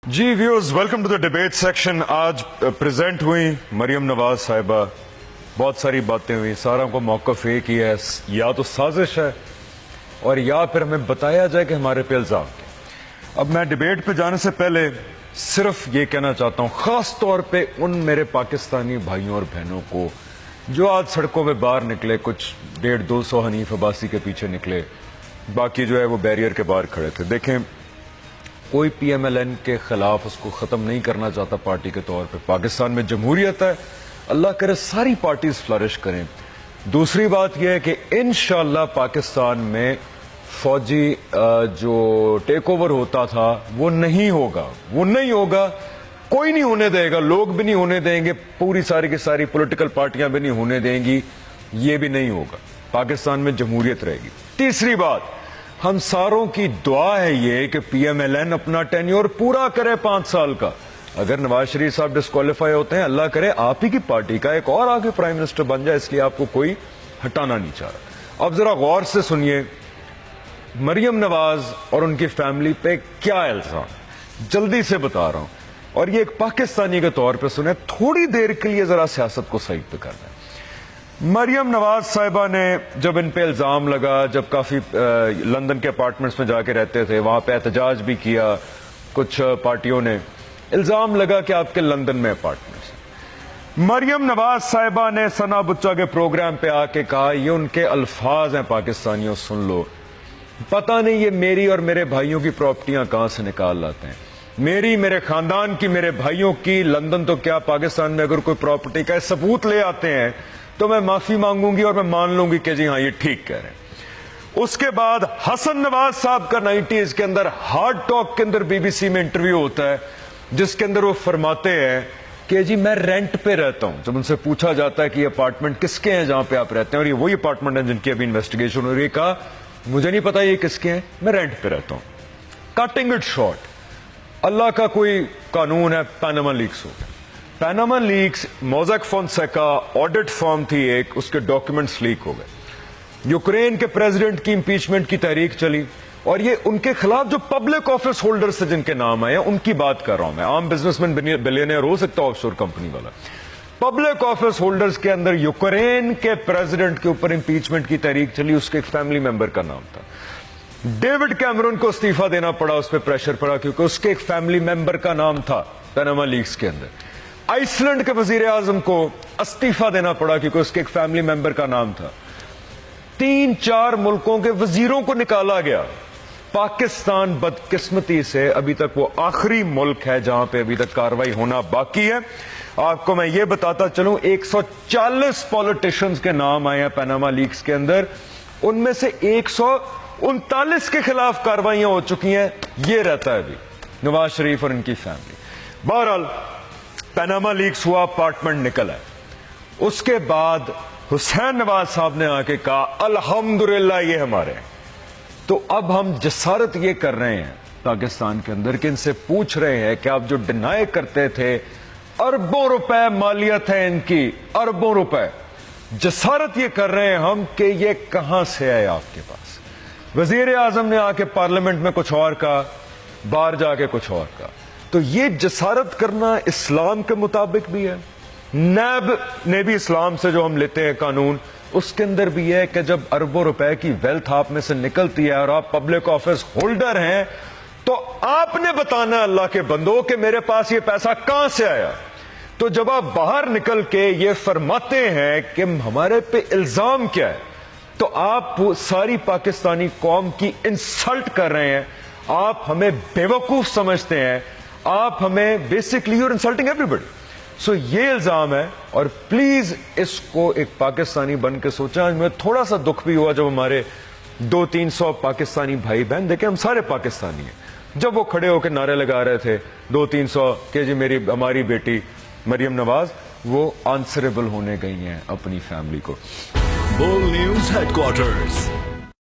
G viewers, welcome to the debate section. آج present ہوئی مریم نواز صاحبہ. بہت ساری باتیں ہوئی. سارا کو موقف ایک ہی ہے، یا تو سازش ہے اور یا پھر ہمیں بتایا جائے کہ ہمارے پہ الزام کیا. اب میں ڈیبیٹ پہ جانے سے پہلے صرف یہ کہنا چاہتا ہوں، خاص طور پہ ان میرے پاکستانی بھائیوں اور بہنوں کو جو آج سڑکوں پہ باہر نکلے، کچھ 150-200 حنیف عباسی کے پیچھے نکلے، باقی جو ہے وہ بیریئر کے باہر کھڑے تھے. دیکھیں، کوئی پی ایم ایل این کے خلاف اس کو ختم نہیں کرنا چاہتا پارٹی کے طور پہ. پاکستان میں جمہوریت ہے، اللہ کرے ساری پارٹیز فلرش کریں. دوسری بات یہ ہے کہ انشاءاللہ پاکستان میں فوجی جو ٹیک اوور ہوتا تھا وہ نہیں ہوگا. کوئی نہیں ہونے دے گا، لوگ بھی نہیں ہونے دیں گے، پوری ساری کی ساری پولیٹیکل پارٹیاں بھی نہیں ہونے دیں گی. یہ بھی نہیں ہوگا. پاکستان میں جمہوریت رہے گی. تیسری بات، ہم ساروں کی دعا ہے یہ کہ پی ایم ایل این اپنا ٹینیور پورا کرے 5 سال کا. اگر نواز شریف صاحب ڈسکوالیفائی ہوتے ہیں، اللہ کرے آپ ہی کی پارٹی کا ایک اور آگے پرائم منسٹر بن جائے، اس لیے آپ کو کوئی ہٹانا نہیں چاہ رہا. اب ذرا غور سے سنیے مریم نواز اور ان کی فیملی پہ کیا الزام. جلدی سے بتا رہا ہوں، اور یہ ایک پاکستانی کے طور پہ سنیں، تھوڑی دیر کے لیے ذرا سیاست کو سائڈ پہ کر دیں. مریم نواز صاحبہ نے جب ان پہ الزام لگا، جب کافی لندن کے اپارٹمنٹس میں جا کے رہتے تھے، وہاں پہ احتجاج بھی کیا کچھ پارٹیوں نے، الزام لگا کہ آپ کے لندن میں اپارٹمنٹس ہیں. مریم نواز صاحبہ نے ثنا بچہ کے پروگرام پہ آ کے کہا، یہ ان کے الفاظ ہیں پاکستانیوں، سن لو، پتہ نہیں یہ میری اور میرے بھائیوں کی پراپرٹیاں کہاں سے نکال لاتے ہیں. میری، میرے خاندان کی، میرے بھائیوں کی، لندن تو کیا پاکستان میں اگر کوئی پراپرٹی کا ثبوت لے آتے ہیں تو میں معافی مانگوں گی اور میں مان لوں گی کہ جی ہاں یہ ٹھیک کہہ رہے ہیں. اس کے بعد حسن نواز صاحب کا 90s کے اندر ہارڈ ٹاک کے اندر بی بی سی میں انٹرویو ہوتا ہے، جس کے اندر وہ فرماتے ہیں کہ جی میں رینٹ پہ رہتا ہوں. جب ان سے پوچھا جاتا ہے کہ یہ اپارٹمنٹ کس کے ہیں جہاں پہ آپ رہتے ہیں، اور یہ وہی اپارٹمنٹ ہیں جن کی ابھی انویسٹیگیشن ہو رہی ہے، کہا مجھے نہیں پتا یہ کس کے ہیں، میں رینٹ پہ رہتا ہوں. کٹنگ اٹ شارٹ، اللہ کا کوئی قانون ہے، پاناما لیکس ہو گیا. پاناما لیکس موزیک فونسیکا آڈٹ فرم تھی ایک، اس کے ڈاکیومنٹس لیک ہو گئے. یوکرین کے پریزیڈنٹ کی امپیچمنٹ کی تحریک چلی، اور یہ ان کے خلاف جو پبلک آفس ہولڈرز جن کے نام آئے ہیں ان کی بات کر رہا ہوں میں. عام بزنس مین بلینئر ہو سکتا ہے آف شور کمپنی والا. پبلک آفس ہولڈرز کے اندر یوکرین کے پریزیڈنٹ کے اوپر امپیچمنٹ کی تحریک چلی. اس کے ایک فیملی ممبر کا نام تھا. ڈیوڈ کیمرون کو استعفیٰ دینا پڑا، اس پہ پریشر پڑا کیونکہ اس کے ایک فیملی ممبر کا نام تھا پاناما لیکس کے اندر. آئس لینڈ کے وزیر اعظم کو استعفیٰ دینا پڑا کیونکہ اس کے ایک فیملی ممبر کا نام تھا. 3-4 ملکوں کے وزیروں کو نکالا گیا. پاکستان بدقسمتی سے ابھی تک وہ آخری ملک ہے جہاں پہ ابھی تک کاروائی ہونا باقی ہے. آپ کو میں یہ بتاتا چلوں، 140 پولیٹیشنز کے نام آئے ہیں پاناما لیکس کے اندر، ان میں سے 139 کے خلاف کاروائیاں ہو چکی ہیں. یہ رہتا ہے ابھی نواز شریف اور ان کی فیملی. بہرحال پاناما لیکس ہوا، اپارٹمنٹ نکل ہے. اس کے بعد حسین نواز صاحب نے آ کے کہا الحمدللہ یہ ہمارے ہیں. تو اب ہم جسارت یہ کر رہے ہیں پاکستان کے اندر کہ ان سے پوچھ رہے ہیں کہ آپ جو ڈینائی کرتے تھے، اربوں روپے مالیت ہے ان کی، اربوں روپے، جسارت یہ کر رہے ہیں ہم کہ یہ کہاں سے آئے آپ کے پاس. وزیر اعظم نے آ کے پارلیمنٹ میں کچھ اور کہا، باہر جا کے کچھ اور کہا. تو یہ جسارت کرنا اسلام کے مطابق بھی ہے. نیب نے بھی اسلام سے جو ہم لیتے ہیں قانون، اس کے اندر بھی ہے کہ جب اربوں روپے کی ویلتھ آپ میں سے نکلتی ہے اور آپ پبلک آفس ہولڈر ہیں تو آپ نے بتانا ہے اللہ کے بندوں کہ میرے پاس یہ پیسہ کہاں سے آیا. تو جب آپ باہر نکل کے یہ فرماتے ہیں کہ ہمارے پہ الزام کیا ہے، تو آپ ساری پاکستانی قوم کی انسلٹ کر رہے ہیں. آپ ہمیں بیوقوف سمجھتے ہیں، آپ ہمیں basically you are insulting everybody. So یہ الزام ہے، اور پلیز اس کو ایک پاکستانی بن کے سوچیں. مجھے تھوڑا سا دکھ بھی ہوا جب ہمارے 200-300 پاکستانی بھائی بہن، دیکھیں ہم سارے پاکستانی ہیں، جب وہ کھڑے ہو کے نعرے لگا رہے تھے 200-300 کہ جی ہماری بیٹی مریم نواز وہ آنسریبل ہونے گئی ہیں اپنی فیملی کو. بول نیوز ہیڈ کوارٹرز